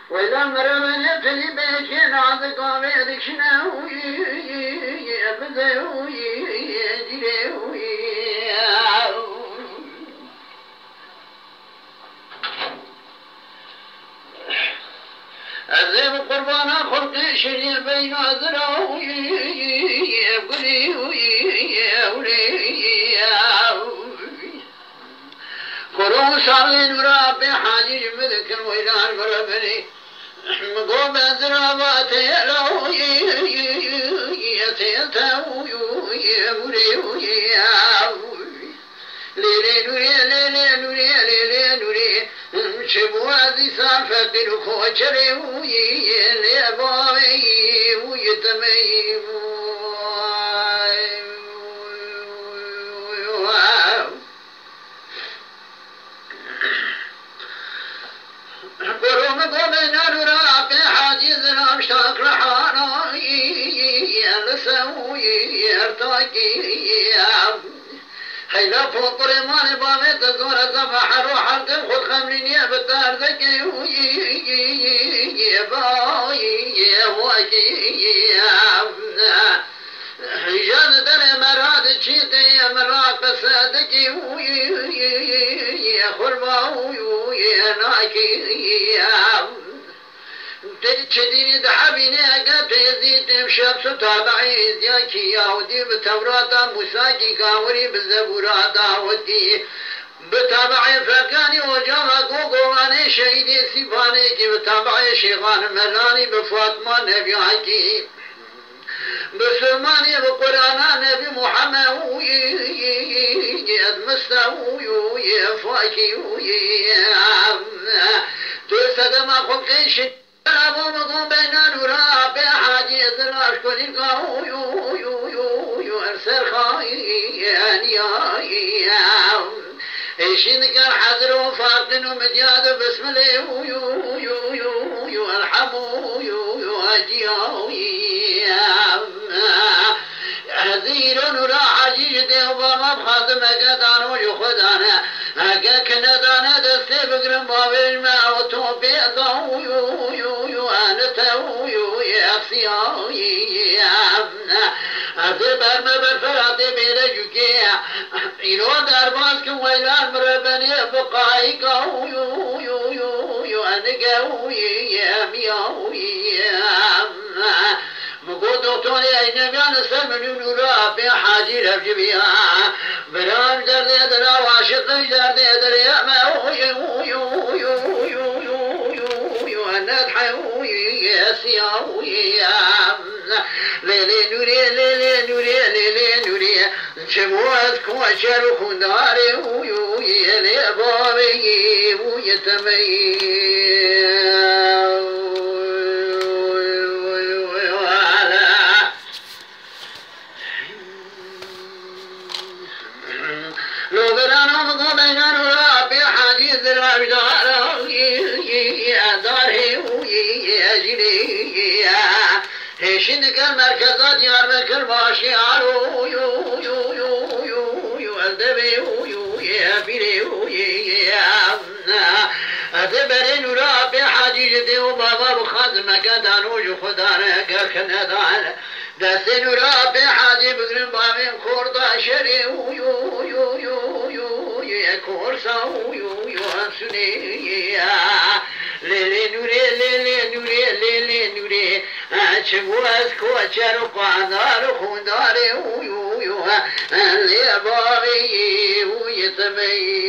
وإذا مرمنا في بيت نعذ قام يدكشنا أذيب قربانا خلق شرير بين أذره قرون صارين ورابي حاجي مذكر ويلان مربني مقوم أذرابات يلو يتيتو ليلي شبوازي سافقر خوشري ليبوي ويتمي قرون قومنا نرابي حاجزنا مشتاق رحانا يلسوي يرتاكي هيلا فوق رمان بامي تزور الزفح روح تنخد خمرين يا بتار ذكي يا باي يا واجي جان در مراد چیتے مراد بسادکی يا خربا يا ناكي تشديني دحبيني أقاب تيزيد مشابس تابعي زياكي يهودي بتوراتا موساكي قاوري بالزبوراتا ودي بتابعي فكاني وجامع قوقو أنا شهيدي سيباني كي بتابعي شيخان ملاني بفاطمة نبي عكي بسلماني بقرآن نبي محمد مستوي فاكي تسد ما خلقش أبو مقوم بين نورا بحاجي دراش كل قاو يو أرسل خاين يا إيشين كان حذر وفاقن ومجاد بسم الله يو أرحمو يو أجيو هذير نورا حاجي ده وما بخاطم قدانو يخدانا أجا كنا دانا دستي بقرن بابل ما وتوبي ضو يو أنا تو يا سياوي أذبر ما برفراتي بيلا جوكيا إنو درباس كويلان مربني بقاي قو يو أنا قوي يا مياوي مقول دكتوري أين بيان سمن نورا في حاجي رفجبيا برام درد درا واشق درد دريا ما يو أنا تحوي يا سياوي ليلي نوري شموات كوشر خنداري يا بابي ويتمي هشين كان مركزات يارمكر ماشي عرو يو الدبي يا بيري يا أتبري نورا بحاجي وبابا بخدمة قدانو خدانا كنا دانا دست نورا بحاجي بقرن بامين خوردا شري يا كورسا يو أنسوني ليلي نوري أشبوز كوشر قادار خنداري يو اللي بابي ويتبي